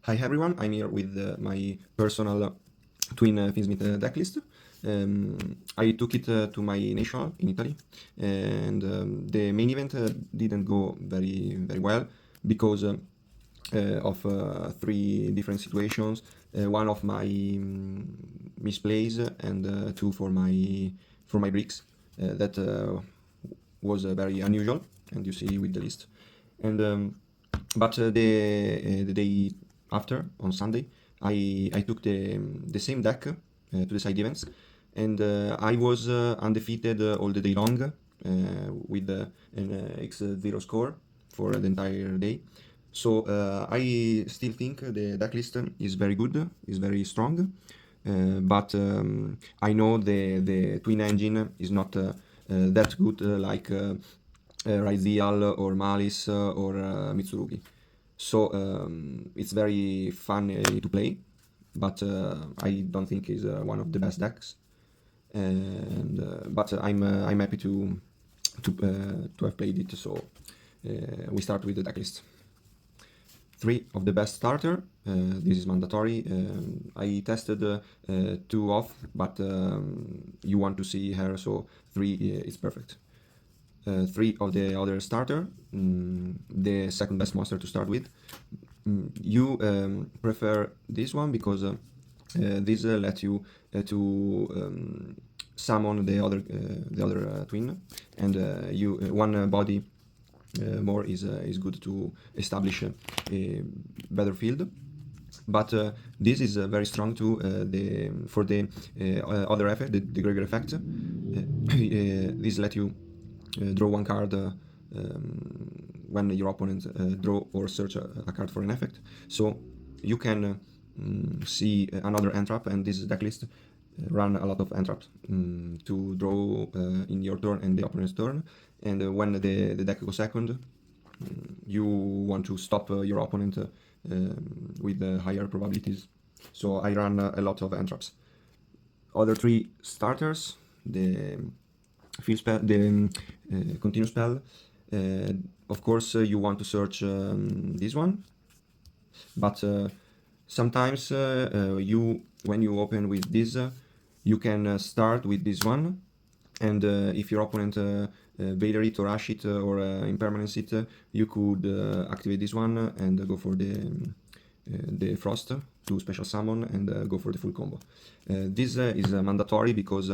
Hi everyone, I'm here with my personal twin Fiendsmith decklist. I took it to my national in Italy, and the main event didn't go very well because of three different situations. One of my misplays and two for my bricks. That was very unusual, and you see with the list. And but the day after, on Sunday, I took the same deck to the side events, and I was undefeated all the day long with an X0 score for the entire day. So I still think the decklist is very good, is very strong, but I know the twin engine is not that good like Raizial or Malice or Mitsurugi. So it's very fun to play, but I don't think it's one of the best decks. And but I'm happy to have played it. So we start with the decklist. 3 of the best starter. This is mandatory. I tested 2 off, but you want to see her, so 3 is perfect. 3 of the other starter, the second best monster to start with. You prefer this one because this lets you to summon the other twin, and you one body more is good to establish a better field. But this is very strong too for the other effect, the Gregor effect. This let you draw one card when your opponent draw or search a card for an effect. So you can see another entrap, and this decklist run a lot of entraps to draw in your turn and the opponent's turn. And when the deck goes second, you want to stop your opponent with higher probabilities. So I run a lot of entraps. Other 3 starters, the field spell, the continue spell. Of course, you want to search this one, but sometimes when you open with this, you can start with this one, and if your opponent Vader it or Ash it or Impermanence it, you could activate this one and go for the Frost to special summon and go for the full combo. This is mandatory because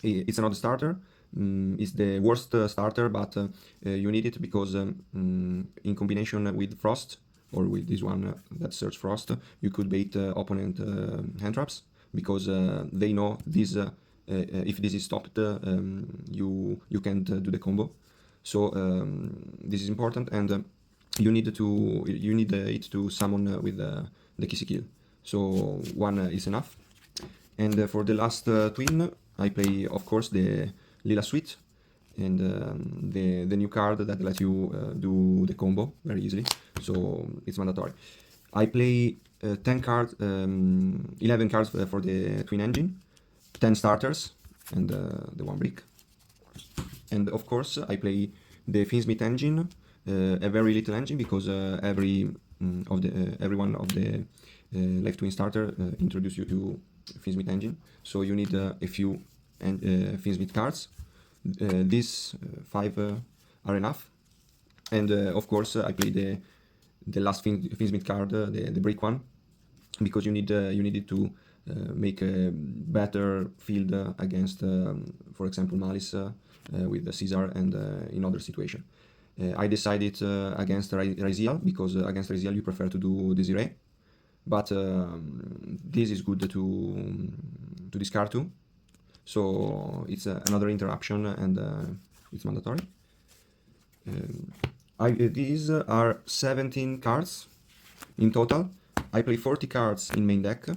it's another starter. It's the worst starter, but you need it because in combination with Frost or with this one that search Frost, you could bait opponent hand traps because they know this. If this is stopped, you can't do the combo. So this is important, and you need it to summon with the WCQ. So one is enough. And for the last twin, I play, of course, the Lila Suite and the new card that lets you do the combo very easily. So it's mandatory. I play 11 cards for the twin engine, 10 starters, and the one brick. And of course, I play the Fiendsmith engine, a very little engine because every one of the left twin starter introduce you to Fiendsmith engine. So you need a few Fiendsmith cards. These 5 are enough. And of course, I play the last Fiendsmith card, the brick one, because you need it to make a better field against, for example, Malice with the Caesar and in other situation. I decided against Raizial because against Raizial you prefer to do Desiree, but this is good to discard too. So it's another interruption, and it's mandatory. These are 17 cards in total. I play 40 cards in main deck,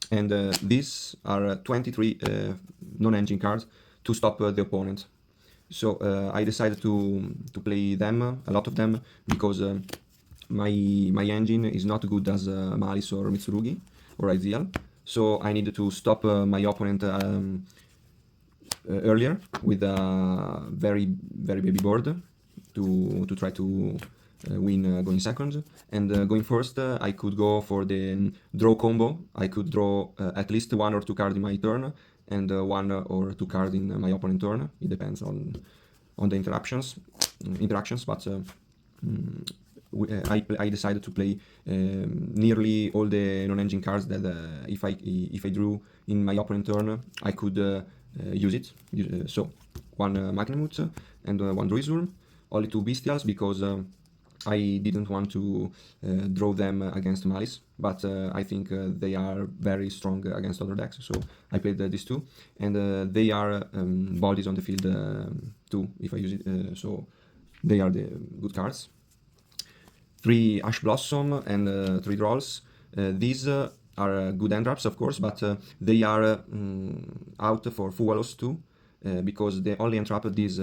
and these are 23 non-engine cards to stop the opponent. So I decided to play them, a lot of them, because my engine is not good as Malice or Mitsurugi or Aizial. So I needed to stop my opponent earlier with a very baby board to try to win going second. And going first, I could go for the draw combo. I could draw at least 1 or 2 cards in my turn, and 1 or 2 cards in my opponent turn. It depends on the interactions. But I decided to play nearly all the non-engine cards that if I drew in my opponent turn, I could use it. So 1 Magnemut and 1 Druiswurm, only 2 Bestials because I didn't want to draw them against Malice, but I think they are very strong against other decks, so I played these 2, and they are bodies on the field too, if I use it, so they are the good cards. 3 Ash Blossom and 3 Drolls. These are good end traps, of course, but they are out for Fuwalos too, because the only end trap this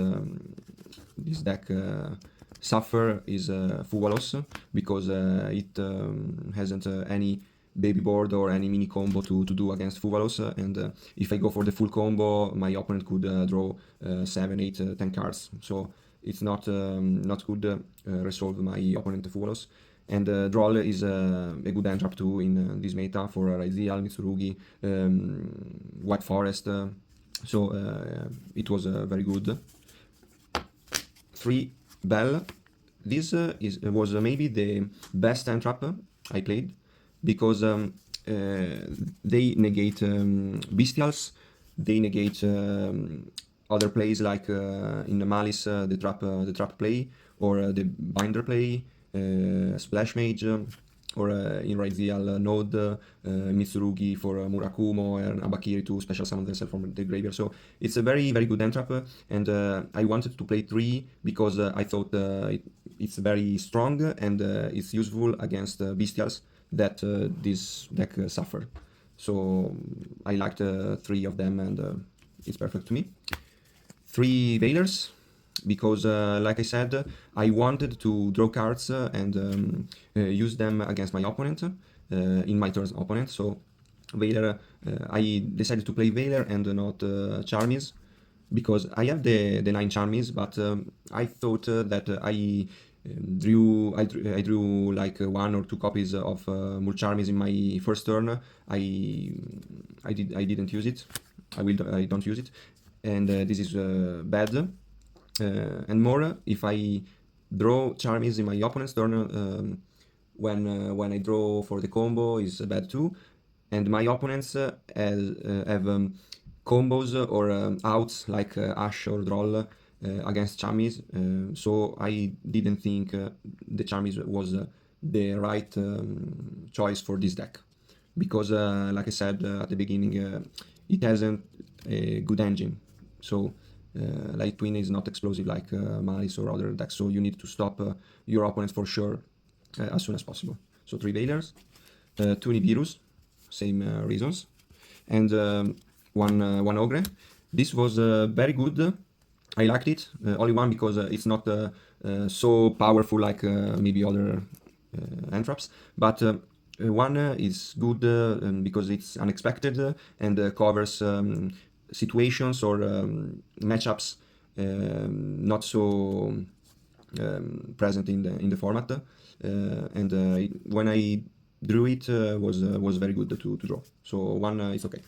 deck suffer is Fuwalos, because it hasn't any baby board or any mini combo to do against Fuwalos, and if I go for the full combo, my opponent could draw 7, 8, 10 cards, so it's not good resolve my opponent Fuwalos. And Droll is a good end trap too in this meta for Raizial, Mitsurugi, White Forest, so it was very good. 3 Bell. This was maybe the best end trap I played, because they negate Bestials, they negate other plays like in the Malice the trap play, or the binder play, Splash Mage, or in Raizial Node, Mitsurugi for Murakumo, and Abakiri to special summon themselves from the graveyard. So it's a very good end trap, and I wanted to play 3 because I thought it's very strong and it's useful against Bestials that this deck suffer. So I liked 3 of them, and it's perfect to me. 3 Veilers, because like I said, I wanted to draw cards and use them against my opponent, in my turn's opponent. So Veiler, I decided to play Veiler and not Charmies, because I have the 9 Charmies, but I thought that I drew like 1 or 2 copies of Mulcharmies in my first turn. I didn't use it. I don't use it, and this is bad. And more, if I draw Charmies in my opponent's turn, when I draw for the combo is bad too, and my opponents have combos or outs like Ash or Droll against Charmies, so I didn't think the Charmies was the right choice for this deck, because like I said at the beginning, it hasn't a good engine, so Light Twin is not explosive like Malice or other decks, so you need to stop your opponents for sure as soon as possible. So 3 Veilers, 2 Nibirus, same reasons, and one Ogre. This was very good. I liked it, only one because it's not so powerful like maybe other end traps, but one is good because it's unexpected and covers situations or matchups not so present in the format, and when I drew it was very good to draw. So 1 is okay.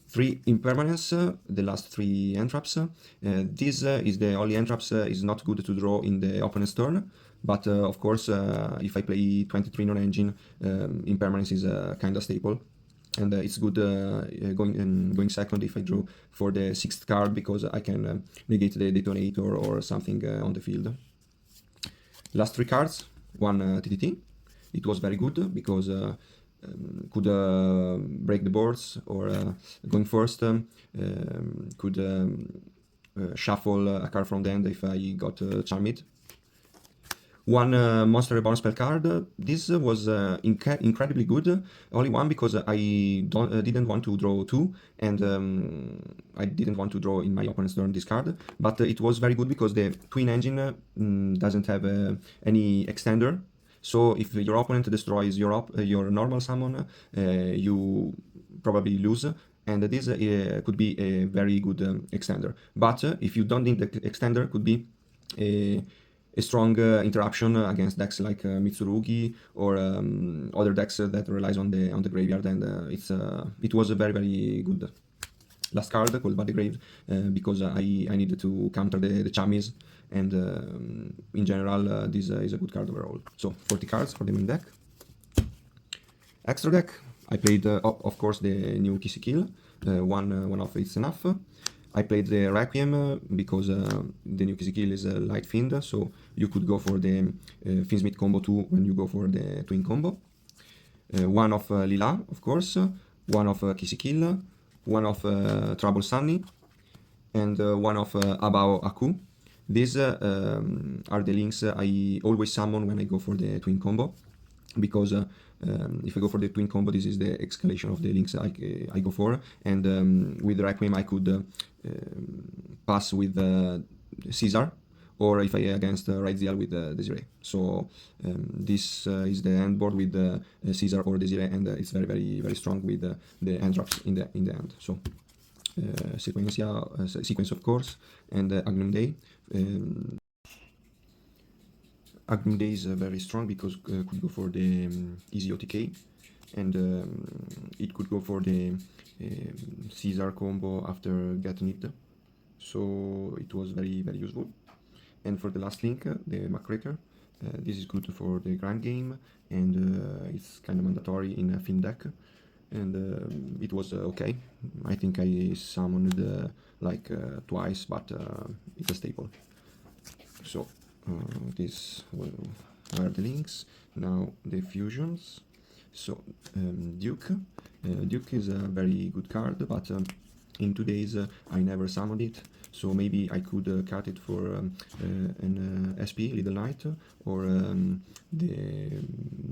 3 Impermanence, the last 3 end traps. This is the only end traps is not good to draw in the opponent's turn, but of course if I play 23 non-engine, Impermanence is kind of staple. And it's good going second if I draw for the 6th card, because I can negate the detonator or something on the field. Last 3 cards, 1 TTT. It was very good because could break the boards, or going first could shuffle a card from the end if I got Charmed. 1 Monster Reborn spell card. This was incredibly good. Only 1 because I didn't want to draw 2, and I didn't want to draw in my opponent's turn this card. But it was very good because the Twin Engine doesn't have any extender. So if your opponent destroys your normal summon, you probably lose. And this could be a very good extender. But if you don't need the extender, could be a a strong interruption against decks like Mitsurugi or other decks that relies on the graveyard, and it was a very good last card called Body Grave because I needed to counter the Chamis, and in general this is a good card overall. So 40 cards for the main deck. Extra deck, I played of course the new Kissy Kill, one of it's enough. I played the Requiem because the new Kissy Kill is a light fiend, so you could go for the Fiendsmith combo 2 when you go for the twin combo. One of Lila, of course, one of Kissy Kill, one of Trouble Sunny, and one of Abao Aku. These are the links I always summon when I go for the twin combo, because if I go for the twin combo, this is the escalation of the links I go for, and with Requiem I could pass with Caesar, or if I against Raidziel with Desiree. So this is the end board with Caesar or Desiree, and it's very strong with the end drops in the end. So sequence of course, and Agnum Day. Agnum Day is very strong because could go for the easy OTK, and it could go for the Caesar combo after getting it. So it was very useful. And for the last link, the Muckraker, this is good for the grind game, and it's kind of mandatory in a Fiend deck, and it was okay. I think I summoned like twice, but it's a staple. So these are the links. Now the fusions. So Duke. Duke is a very good card, but in 2 days I never summoned it, so maybe I could cut it for an SP Little Knight, or the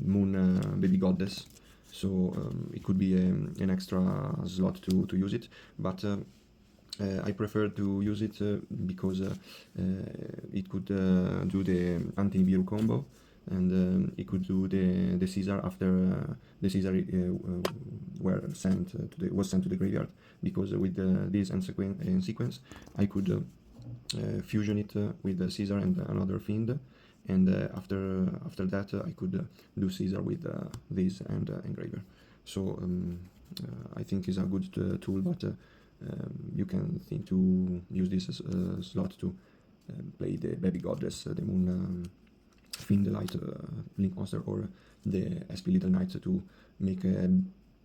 Moon Baby Goddess. So it could be an extra slot to use it, but I prefer to use it because it could do the anti-Nibiru combo, and it could do the Caesar after the Caesar was sent to the graveyard, because with this and sequence I could fusion it with the Caesar and another fiend, and after that I could do Caesar with this and engraver. So I think it's a good tool, but you can think to use this as a slot to play the Baby Goddess, the Moon Fiend Light Link Monster, or the SP Little Knight to make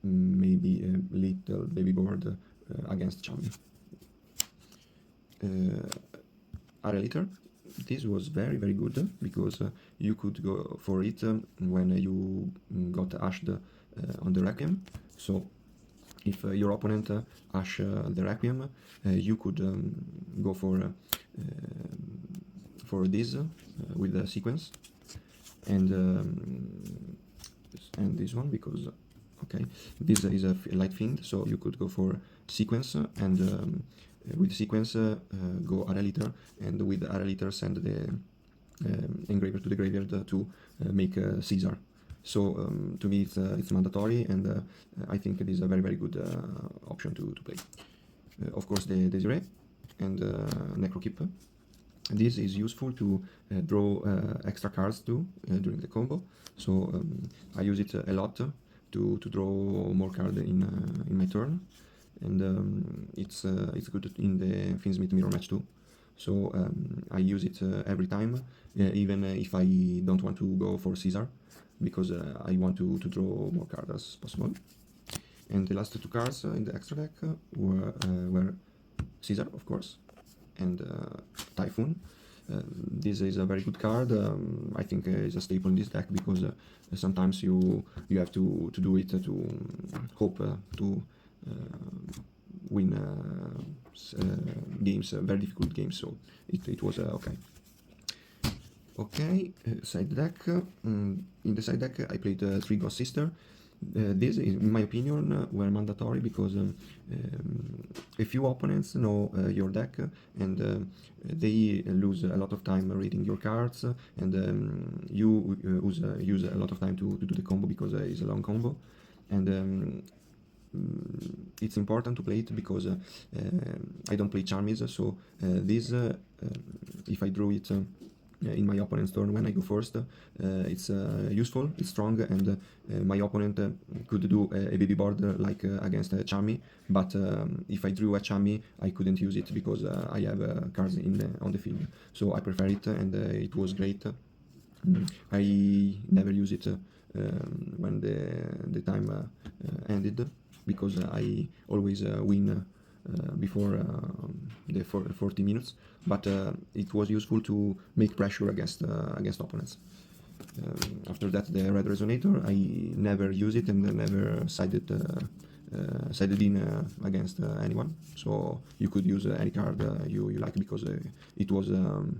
maybe a little baby board against Chami. Areliter. This was very good because you could go for it when you got ashed on the Requiem. So if your opponent ash the Requiem, you could go for this with the sequence, and this one, because okay, this is a light fiend, so you could go for sequence, and with sequence go Areliter, and with Areliter send the engraver to the graveyard to make Caesar. So to me it's mandatory, and I think it is a very good option to play. Of course the Desiree and Necrokeep. This is useful to draw extra cards too during the combo. So I use it a lot to draw more cards in my turn, and it's good in the Fiendsmith mirror match too. So I use it every time, even if I don't want to go for Caesar, because I want to draw more cards as possible. And the last two cards in the extra deck were Caesar, of course, and Typhoon. This is a very good card. I think it's a staple in this deck, because sometimes you have to do it to hope to win games, very difficult games. So it was okay. Okay, side deck. In the side deck I played 3 Ghost Sister. This, in my opinion, were mandatory because a few opponents know your deck, and they lose a lot of time reading your cards, and you use a lot of time to do the combo, because it's a long combo, and it's important to play it because I don't play Charmies, so this if I drew it in my opponent's turn when I go first. It's useful, it's strong, and my opponent could do a baby board like against Chami, but if I drew a Chami, I couldn't use it because I have cards on the field. So I prefer it, and it was great. I never use it when the time ended, because I always win before the 40 minutes, but it was useful to make pressure against opponents. After that, the red resonator, I never use it and never sided in against anyone, so you could use any card you like, because it was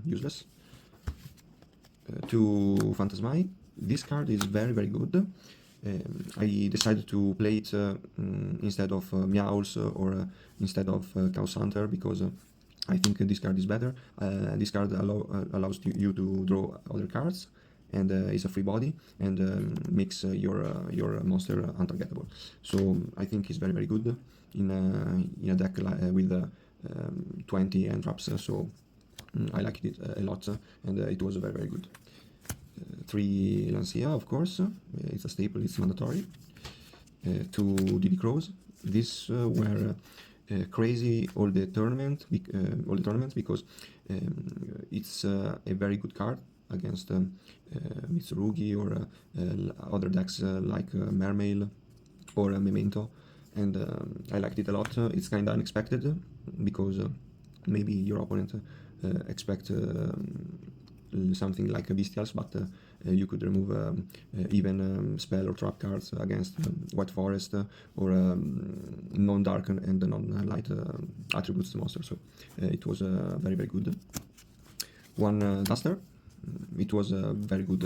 useless. To Phantasmai, this card is very good. I decided to play it instead of Meowls or instead of Chaos Hunter, because I think this card is better. This card allows you to draw other cards, and is a free body, and makes your monster untargetable. So I think it's very good in a deck with 20 end traps. So I liked it a lot, and it was very good. 3 Lancia, of course, it's a staple, it's mandatory. 2 DD Crows. These were crazy all the tournaments, because it's a very good card against Mitsurugi or other decks like Mermail or Memento, and I liked it a lot. It's kind of unexpected, because maybe your opponent expect something like Bestials, but you could remove even spell or trap cards against White Forest or non-dark and non-light attributes monster. So it was very good. 1 Duster. It was very good,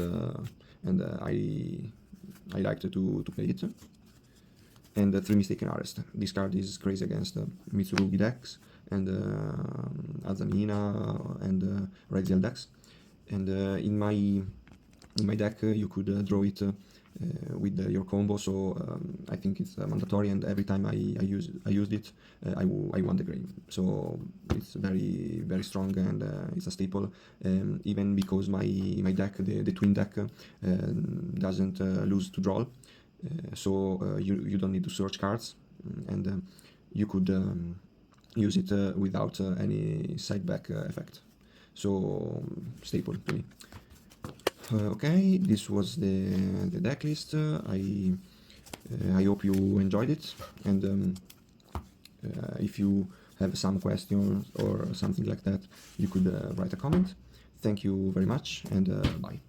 and I liked to play it. And 3 Mistaken Arrest. This card is crazy against Mitsurugi decks and Azamina and Radial decks. And in my deck you could draw it with your combo, so I think it's mandatory, and every time I used it, I won the game. So it's very strong, and it's a staple, even because my deck, the twin deck, doesn't lose to draw, so you don't need to search cards, and you could use it without any side back effect. So staple to me. Okay, this was the deck list. I hope you enjoyed it, and if you have some questions or something like that, you could write a comment. Thank you very much, and bye.